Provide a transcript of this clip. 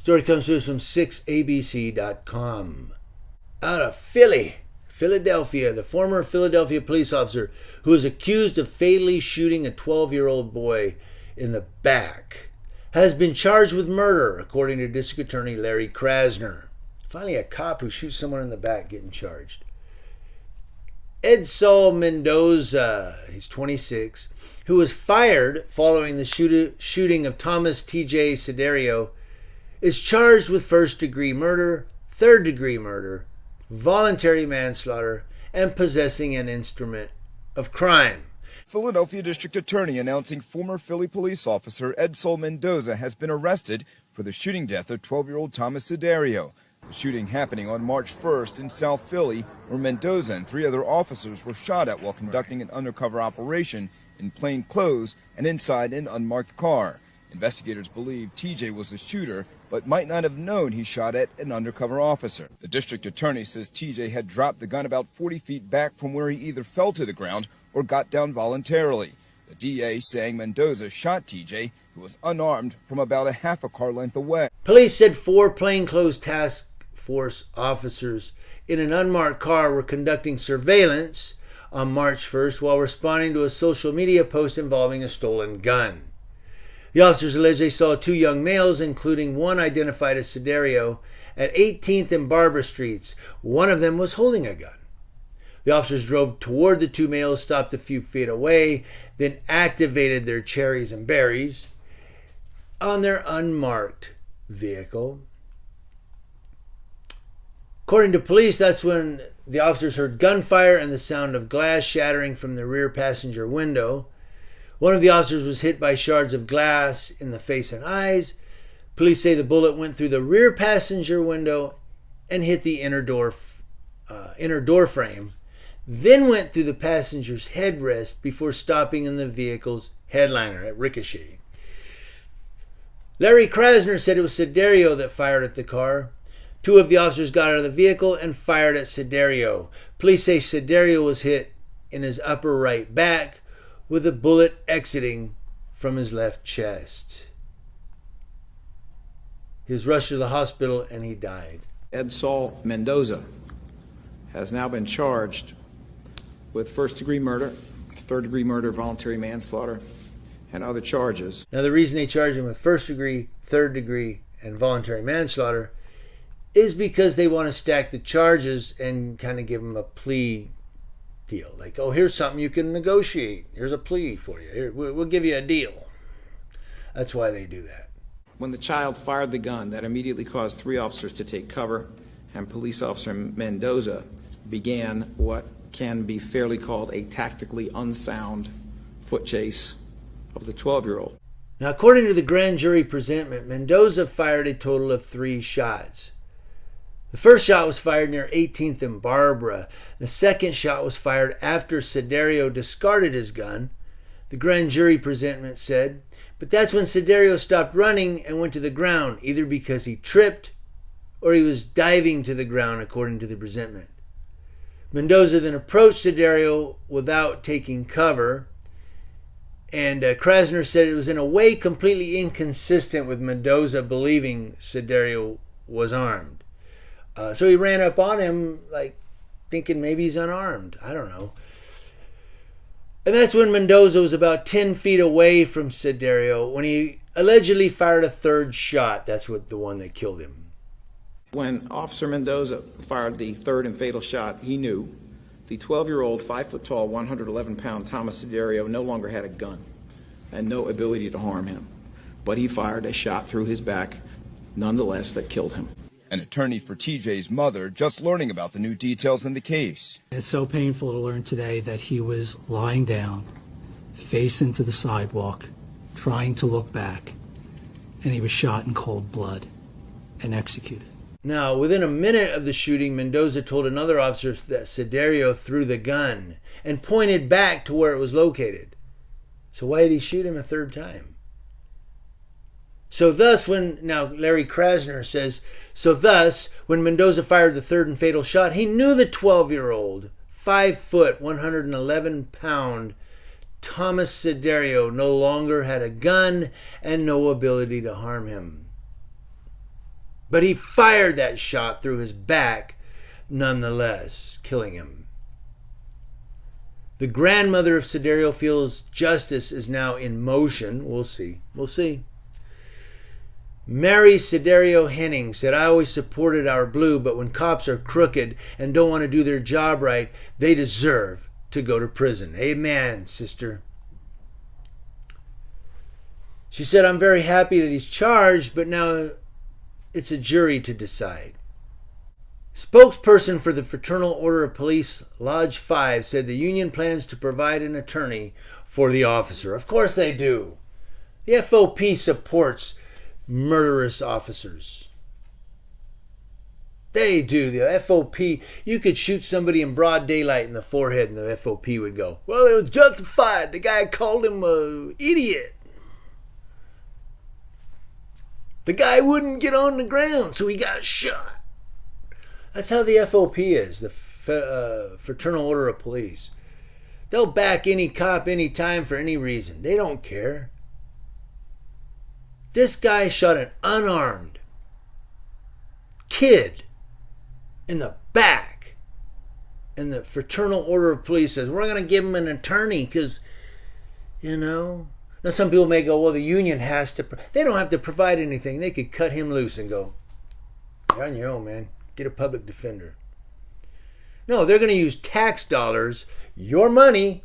Story comes to us from 6abc.com. Out of Philadelphia, the former Philadelphia police officer who was accused of fatally shooting a 12-year-old boy in the back has been charged with murder, according to District Attorney Larry Krasner. Finally, a cop who shoots someone in the back getting charged. Edsel Mendoza, he's 26, who was fired following the shooting of Thomas T.J. Siderio, is charged with first-degree murder, third-degree murder, voluntary manslaughter, and possessing an instrument of crime. Philadelphia District Attorney announcing former Philly police officer Edsel Mendoza has been arrested for the shooting death of 12-year-old Thomas Siderio. The shooting happening on March 1st in South Philly, where Mendoza and 3 other officers were shot at while conducting an undercover operation in plain clothes and inside an unmarked car. Investigators believe TJ was the shooter, but might not have known he shot at an undercover officer. The district attorney says TJ had dropped the gun about 40 feet back from where he either fell to the ground or got down voluntarily. The DA saying Mendoza shot TJ, who was unarmed, from about a half a car length away. Police said 4 plainclothes task force officers in an unmarked car were conducting surveillance on March 1st while responding to a social media post involving a stolen gun. The officers allege they saw 2 young males, including one identified as Siderio, at 18th and Barbara Streets. One of them was holding a gun. The officers drove toward the 2 males, stopped a few feet away, then activated their cherries and berries on their unmarked vehicle. According to police, that's when the officers heard gunfire and the sound of glass shattering from the rear passenger window. One of the officers was hit by shards of glass in the face and eyes. Police say the bullet went through the rear passenger window and hit the inner door frame, then went through the passenger's headrest before stopping in the vehicle's headliner at ricochet. Larry Krasner said it was Siderio that fired at the car. 2 of the officers got out of the vehicle and fired at Siderio. Police say Siderio was hit in his upper right back, with a bullet exiting from his left chest. He was rushed to the hospital and he died. Edsel Mendoza has now been charged with first-degree murder, third-degree murder, voluntary manslaughter, and other charges. Now, the reason they charge him with first-degree, third-degree, and voluntary manslaughter is because they want to stack the charges and kind of give him a plea deal. Like, oh, here's something you can negotiate. Here's a plea for you. Here, we'll give you a deal. That's why they do that. When the child fired the gun, that immediately caused 3 officers to take cover, and police officer Mendoza began what can be fairly called a tactically unsound foot chase of the 12-year-old. Now, according to the grand jury presentment, Mendoza fired a total of 3 shots. The first shot was fired near 18th and Barbara. The second shot was fired after Siderio discarded his gun. The grand jury presentment said, but that's when Siderio stopped running and went to the ground, either because he tripped or he was diving to the ground, according to the presentment. Mendoza then approached Siderio without taking cover, and Krasner said it was in a way completely inconsistent with Mendoza believing Siderio was armed. So he ran up on him, like thinking maybe he's unarmed. I don't know. And that's when Mendoza was about 10 feet away from Siderio when he allegedly fired a 3rd shot. That's what the one that killed him. When Officer Mendoza fired the 3rd and fatal shot, he knew the 12-year-old, 5-foot-tall, 111-pound Thomas Siderio no longer had a gun and no ability to harm him. But he fired a shot through his back, nonetheless, that killed him. An attorney for TJ's mother just learning about the new details in the case. It's so painful to learn today that he was lying down, face into the sidewalk, trying to look back, and he was shot in cold blood and executed. Now, within a minute of the shooting, Mendoza told another officer that Siderio threw the gun and pointed back to where it was located. So why did he shoot him a 3rd time? Now Larry Krasner says, when Mendoza fired the 3rd and fatal shot, he knew the 12-year-old, 5-foot, 111-pound Thomas Siderio no longer had a gun and no ability to harm him. But he fired that shot through his back nonetheless, killing him. The grandmother of Siderio feels justice is now in motion. We'll see. We'll see. Mary Siderio Henning said, I always supported our blue, but when cops are crooked and don't want to do their job right, they deserve to go to prison. Amen, sister. She said, I'm very happy that he's charged, but now it's a jury to decide. Spokesperson for the Fraternal Order of Police, Lodge 5, said the union plans to provide an attorney for the officer. Of course they do. The FOP supports murderous officers. They do. The FOP, you could shoot somebody in broad daylight in the forehead and the FOP would go, well, it was justified. The guy called him an idiot. The guy wouldn't get on the ground, so he got shot. That's how the FOP is, the Fraternal Order of Police. They'll back any cop anytime for any reason. They don't care. This guy shot an unarmed kid in the back. And the Fraternal Order of Police says, we're going to give him an attorney because, Now some people may go, well, the union has to. They don't have to provide anything. They could cut him loose and go, you're on your own, man. Get a public defender. No, they're going to use tax dollars, your money,